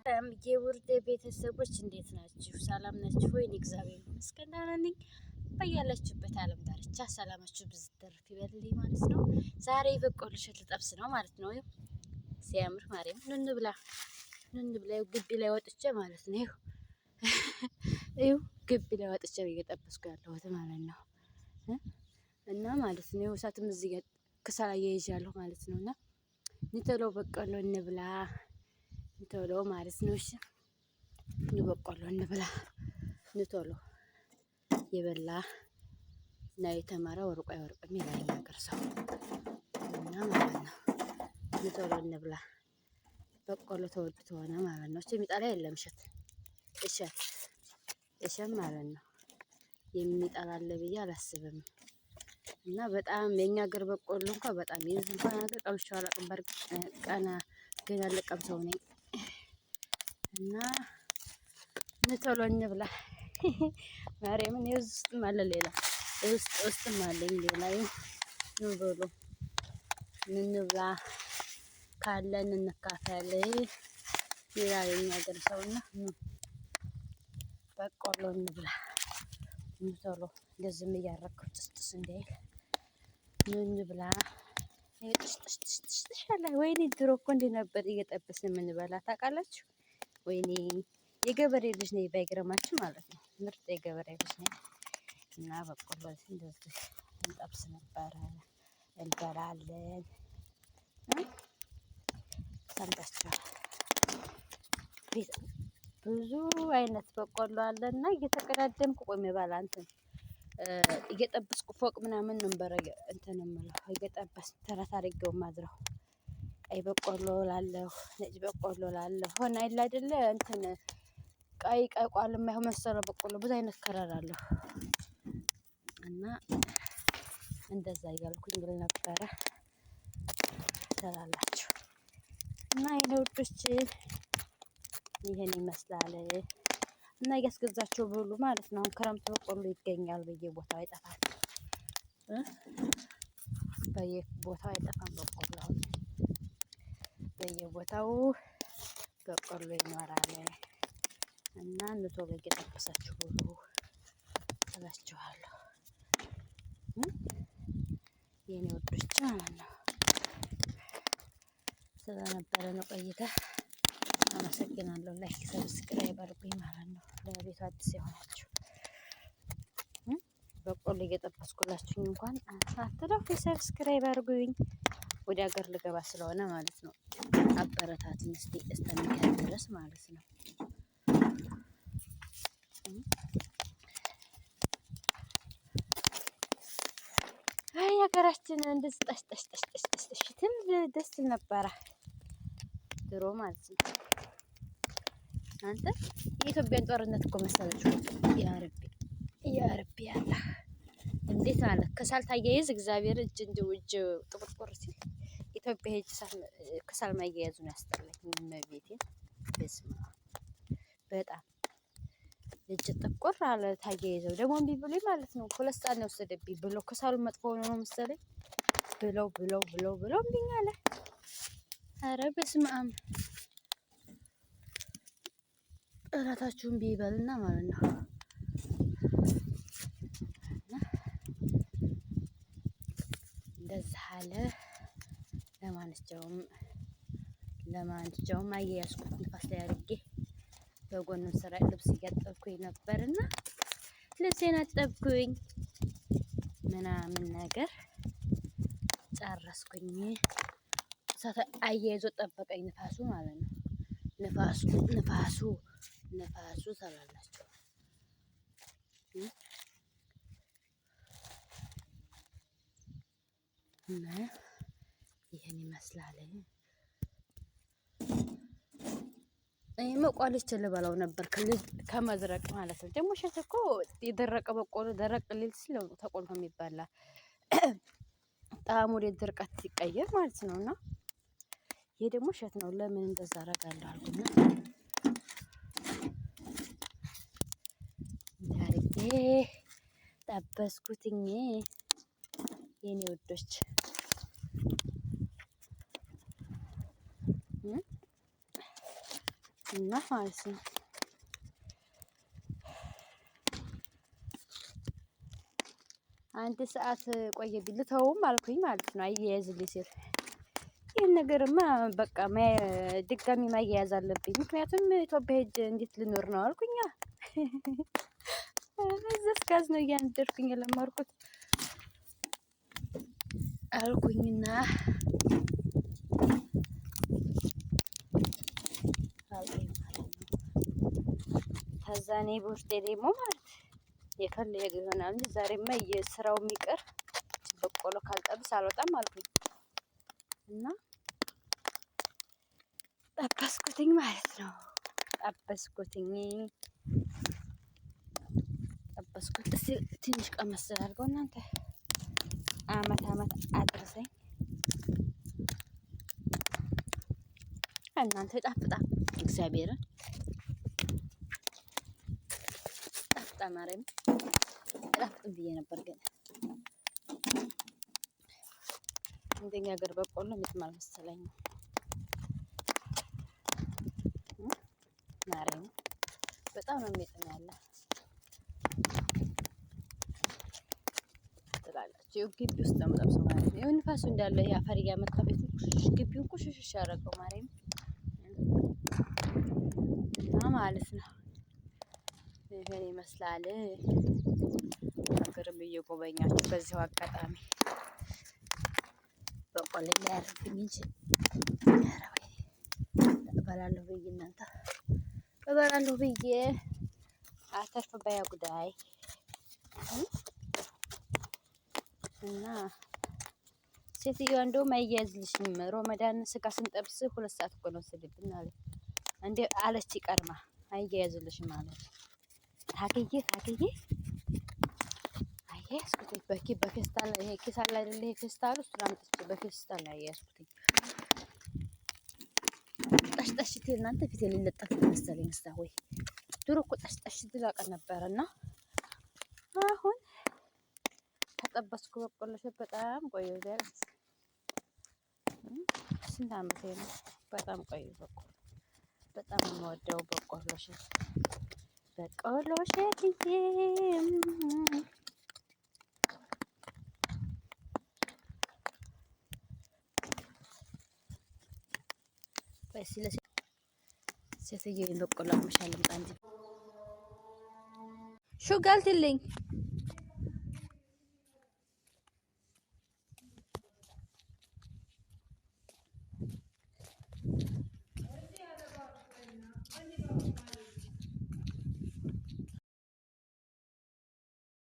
የውርዴ ቤተሰቦች እንዴት ናችሁ? ሰላም ናችሁ ወይ? እግዚአብሔር ይመስገን ደህና ነኝ። በያላችሁበት ዓለም ዳርቻ ሰላማችሁ ብዙ ተርፍ ይበልልኝ ማለት ነው። ዛሬ በቆሎ እሸት ልጠብስ ነው ማለት ነው። ሲያምር ማርያም ኑን ብላ ግቢ ላይ ወጥቼ ማለት ነው። ይኸው ግቢ ላይ ወጥቼ እየጠበስኩ ያለሁት ማለት ነው። እና ማለት ነው እሳትም እዚህ ጋር ከሰል አያይዣለሁ ማለት ነው። እና ቶሎ በቆሎ እንብላ ቶሎ ማለት ነው። እሺ በቆሎ እንብላ ቶሎ የበላ እና የተማረ ወርቁ አይወርቅም ይላል ነገር ሰው እና ማለት ነው። ቶሎ እንብላ በቆሎ ተወድቶ ሆነ ማለት ነው። እሺ የሚጠላ የለም እሸት ማለት ነው። የሚጠላ አለ ብዬ አላስብም። እና በጣም የኛ ሀገር በቆሎ እንኳን በጣም የዚህ እንኳን ሀገር ቀምሼው አላውቅም። በርግጥ ቀና ገና ልቀምሰው ነኝ እና ቶሎ እንብላ ማርያምን። የውስጥ ውስጥም አለ ሌላ ውስጥም አለኝ ሌላ ኑ ብሉ እንብላ ካለን እንካፈል ይላል የኛ ሀገር ሰውና በቆሎ እንብላ ቶሎ እንደዚህም እያረከው ጥስጥስ እንዳይል እንብላ። ወይኔ ድሮ እኮ እንዲህ ነበር እየጠበስን የምንበላ ታውቃላችሁ? ወይኔ የገበሬ ልጅ ነኝ ባይገርማችሁ ማለት ነው። ምርጥ የገበሬ ልጅ ነኝ እና በቆሎ እንደዚህ እንጠብስ ነበረ እንበላለን። ሰምታችኋል። ብዙ አይነት በቆሎ አለና እየተቀዳደምኩ ቆሜ ባላ እንትን እየጠበስኩ ፎቅ ምናምን ነበር እንትን የምለው እየጠበስ ተረት አድርጌው ማድረው ቀይ በቆሎ ላለሁ ነጭ በቆሎ ላለሁ ሆነ አይደል አይደለ እንትን ቀይ ቋል የማይሆን መሰለ በቆሎ ብዙ አይነት ከለር አለው እና እንደዛ እያልኩኝ ብል ነበረ ትላላችሁ። እና የኔ ውዶች ይሄን ይመስላል እና እያስገዛችሁ ብሉ ማለት ነው። ክረምት በቆሎ ይገኛል በየቦታው አይጠፋም። በየቦታው አይጠፋም በቆሎ በየቦታው በቆሎ ይኖራል እና ቶሎ እየጠበሳችሁ ብሉ እላችኋለሁ የኔ ውዶች ማለት ነው። ስለነበረን ቆይታ አመሰግናለሁ። ላይክ ሰብስክራይብ አድርጉኝ ማለት ነው። ለቤቱ አዲስ የሆናችሁ በቆሎ እየጠበስኩላችሁ እንኳን አትለፉ፣ ሰብስክራይብ አድርጉኝ። ወደ ሀገር ልገባ ስለሆነ ማለት ነው። አበረታትኝ እስቲ እስከሚያልቅ ድረስ ማለት ነው። አይ ሀገራችን እንደዚህ ጠሽ ትል ደስ ነበረ ድሮ ማለት ነው። አንተ የኢትዮጵያን ጦርነት እኮ መሰለችው። ያረቢ ያለ እንዴት ማለት ከሳል ታያይዝ እግዚአብሔር እጅ እንዲው እጅ ጥቁርቁር ሲል ኢትዮጵያ ሄጅ ከሳል ማያያዙን ያስጠላኝ መቤቴን በስማ በጣም እጅ ጥቁር አለ ታያይዘው ደግሞ እምቢ ብሎኝ ማለት ነው። ሁለት ሰዓት ነው የወሰደብኝ ብሎ ከሳሉ መጥፎ ሆኖ ነው መሰለኝ ብለው እምቢኝ አለ። ኧረ በስመ አብ ጠላታችሁን ቢበልና ማለት ነው። እንደዛ አለ። ለማንኛውም አያያዝኩት ንፋስ ላይ አድርጌ በጎንም ስራ ልብስ እያጠብኩኝ ነበርና ልብሴን አጠብኩኝ ምናምን ነገር ጨረስኩኝ። አያይዞ ጠበቀኝ ንፋሱ ማለት ነው። ንፋሱ ሰላላችሁ እና ይሄን ይመስላል። መቋለች ልበላው ነበር ከመዝረቅ ማለት ነው። ደግሞ እሸት እኮ የደረቀ በቆሎ ደረቅ ሊል ሲል ተቆልቶ የሚባላ ጣዕሙ ወደ ድርቀት ሲቀየር ማለት ነው። እና ይሄ ደግሞ እሸት ነው። ለምን እንደዛ አደርጋለሁ አልኩና ዳርጌ ጠበስኩትኝ የኔ ውዶች። እና ማለት ነው አንድ ሰዓት ቆየብኝ ልተውም አልኩኝ ማለት ነው። አያያዝልኝ ሲል ይህን ነገርማ በቃ ድጋሚ ማያያዝ አለብኝ። ምክንያቱም ኢትዮጵያ ሄጄ እንዴት ልኖር ነው አልኩኛ። እዛ እስካዝ ነው እያንደርኩኝ የለመርኩት አልኩኝና ከዛ እኔ በውስጤ ደግሞ ማለት የፈለገ ይሆናል እንጂ ዛሬማ የስራው የሚቀር በቆሎ ካልጠብስ አልወጣም አልኩኝ እና ጠበስኩትኝ ማለት ነው። ጠበስኩት እስኪ ትንሽ ቀመስ አድርገው እናንተ አመት አድርሰኝ እናንተ ጣፍጣ እግዚአብሔርን ጣፍጣ ማርያም ጣፍጥም ብዬ ነበር ግን እንደኛ ሀገር በቆሎ የሚጥማል መሰለኝ። ማርያም በጣም ነው የሚጥም ያለ ትላላችሁ። ግቢ ውስጥ ነው የምጠብሰው ማለት ነው። ይሁን ንፋሱ እንዳለ የአፈር እያመጣ ቤቱን ቁሽሽ ግቢውን ቁሽሽ ያደረገው ማርያም እና ማለት ነው። ይሄን ይመስላል። ሀገርም እየጎበኛችሁ በዚሁ አጋጣሚ በቆሎ እንዳያርፍኝ እንጂ እበላለሁ ብዬ እናንተ እበላለሁ ብዬ አተርፍ ባያ ጉዳይ እና ሴትዮዋ እንደውም አያያዝልሽም ሮመዳን ስጋ ስንጠብስ 2 ሰዓት እኮ ነው ወሰደብን አለ እንዴ አለች። ቀርማ አያያዝልሽም ማለት ታገዬ አያያዝኩት በፌስታል ይሄ ኪስ አለ አይደል? ይሄ ፌስታል ውስጥ አምጥቼ በፌስታል ላይ አያያዝኩት። ጠሽጠሽት እናንተ ፊት ሊለጠፍ መሰለኝ እስታ ወይ ድሮ እኮ ጠሽጠሽት ላቀ ነበርና አሁን ተጠበስኩ በቆሎሽ በጣም ቆየሁ። ቢያንስ ስንት ዓመቴ ነው? በጣም ቆየሁ። በቆሎ በጣም የምወደው በቆሎሽ ሴትዬ በቆሎ አቅምሻለሁ። ጣንጂ ሹ ጋልትልኝ